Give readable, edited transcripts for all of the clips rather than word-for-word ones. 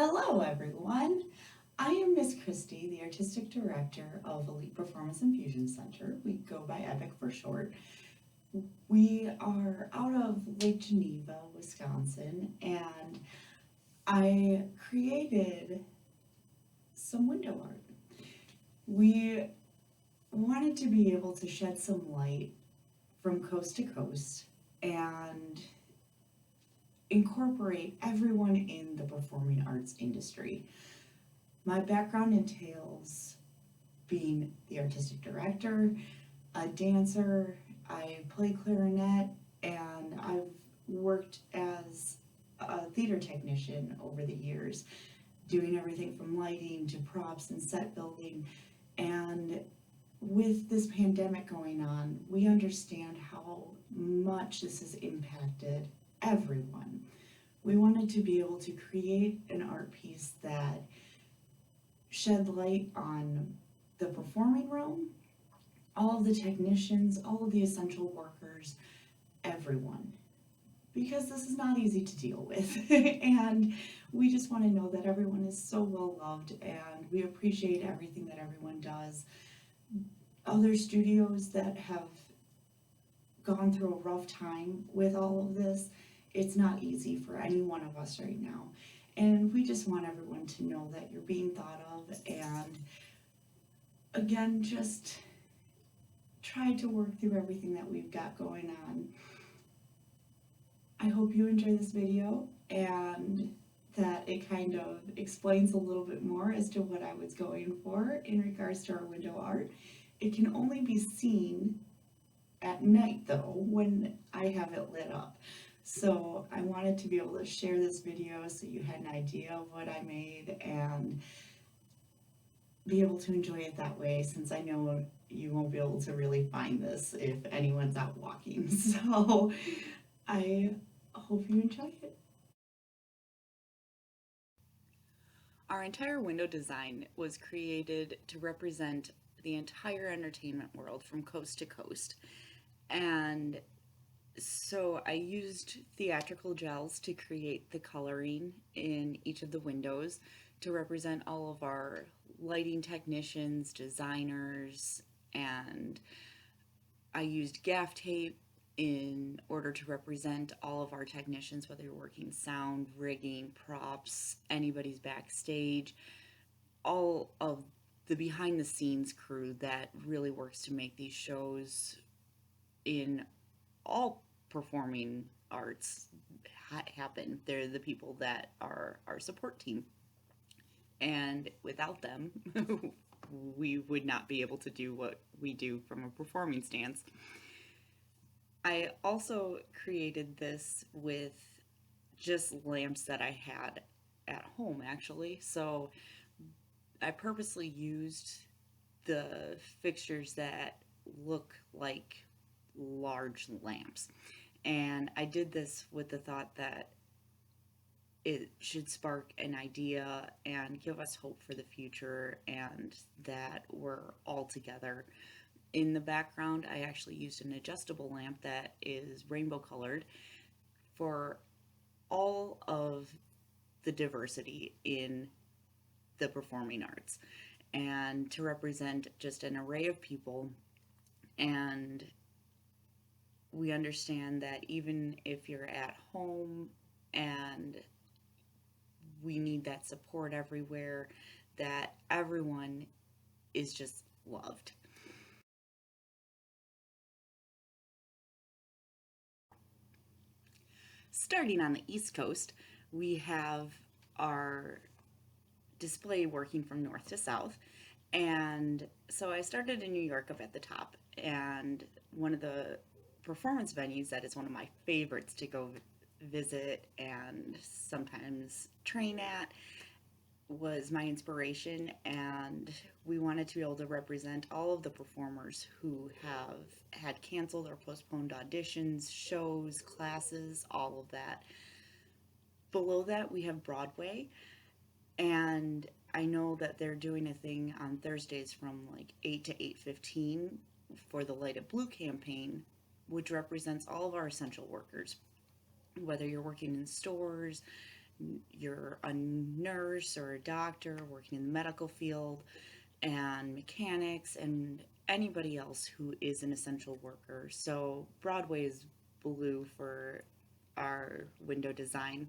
Hello, everyone. I am Miss Christy, the Artistic Director of Elite Performance Infusion Center. We go by EPIC for short. We are out of Lake Geneva, Wisconsin, and I created some window art. We wanted to be able to shed some light from coast to coast and incorporate everyone in the performing arts industry. My background entails being the artistic director, a dancer, I play clarinet, and I've worked as a theater technician over the years, doing everything from lighting to props and set building. And with this pandemic going on, we understand how much this has impacted everyone. We wanted to be able to create an art piece that shed light on the performing realm, all of the technicians, all of the essential workers, everyone. Because this is not easy to deal with. And we just want to know that everyone is so well loved and we appreciate everything that everyone does. Other studios that have gone through a rough time with all of this, it's not easy for any one of us right now. And we just want everyone to know that you're being thought of, and again, just try to work through everything that we've got going on. I hope you enjoy this video and that it kind of explains a little bit more as to what I was going for in regards to our window art. It can only be seen at night though, when I have it lit up. So I wanted to be able to share this video so you had an idea of what I made and be able to enjoy it that way, since I know you won't be able to really find this if anyone's out walking. So I hope you enjoy it. Our entire window design was created to represent the entire entertainment world from coast to coast. And so I used theatrical gels to create the coloring in each of the windows to represent all of our lighting technicians, designers, and I used gaff tape in order to represent all of our technicians, whether you're working sound, rigging, props, anybody's backstage, all of the behind the scenes crew that really works to make these shows in all performing arts happen. They're the people that are our support team. And without them, we would not be able to do what we do from a performing stance. I also created this with just lamps that I had at home, actually. So I purposely used the fixtures that look like large lamps. And I did this with the thought that it should spark an idea and give us hope for the future and that we're all together. In the background, I actually used an adjustable lamp that is rainbow colored for all of the diversity in the performing arts and to represent just an array of people. And we understand that even if you're at home and we need that support everywhere, that everyone is just loved. Starting on the East Coast, we have our display working from north to south. And so I started in New York up at the top, and one of the performance venues that is one of my favorites to go visit and sometimes train at was my inspiration, and we wanted to be able to represent all of the performers who have had canceled or postponed auditions, shows, classes, all of that. Below that, we have Broadway, and I know that they're doing a thing on Thursdays from like 8 to 8:15 for the Light It Blue campaign, which represents all of our essential workers, whether you're working in stores, you're a nurse or a doctor working in the medical field, and mechanics, and anybody else who is an essential worker. So Broadway is blue for our window design.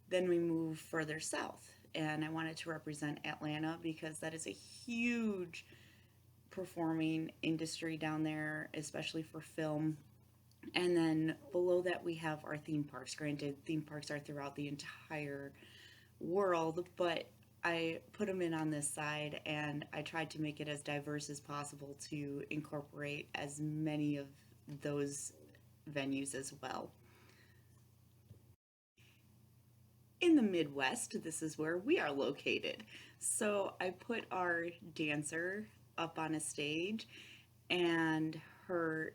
Then we move further south, and I wanted to represent Atlanta because that is a huge performing industry down there, especially for film. And then below that, we have our theme parks. Granted, theme parks are throughout the entire world, but I put them in on this side, and I tried to make it as diverse as possible to incorporate as many of those venues as well. In the Midwest, this is where we are located. So I put our dancer up on a stage, and her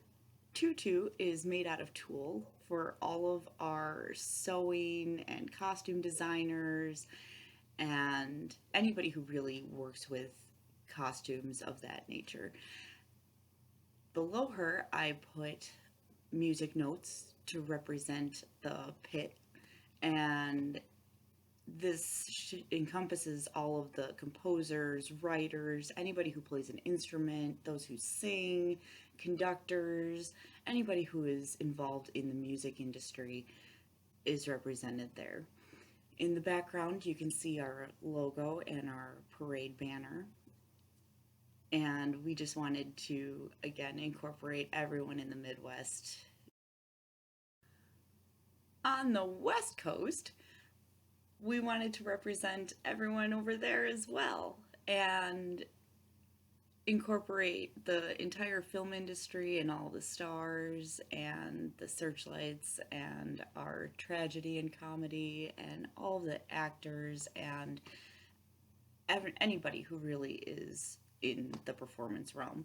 tutu is made out of tulle for all of our sewing and costume designers and anybody who really works with costumes of that nature. Below her, I put music notes to represent the pit, and this encompasses all of the composers, writers, anybody who plays an instrument, those who sing, conductors, anybody who is involved in the music industry is represented there. In the background, you can see our logo and our parade banner. And we just wanted to, again, incorporate everyone in the Midwest. On the West Coast, we wanted to represent everyone over there as well and incorporate the entire film industry and all the stars and the searchlights and our tragedy and comedy and all the actors and anybody who really is in the performance realm.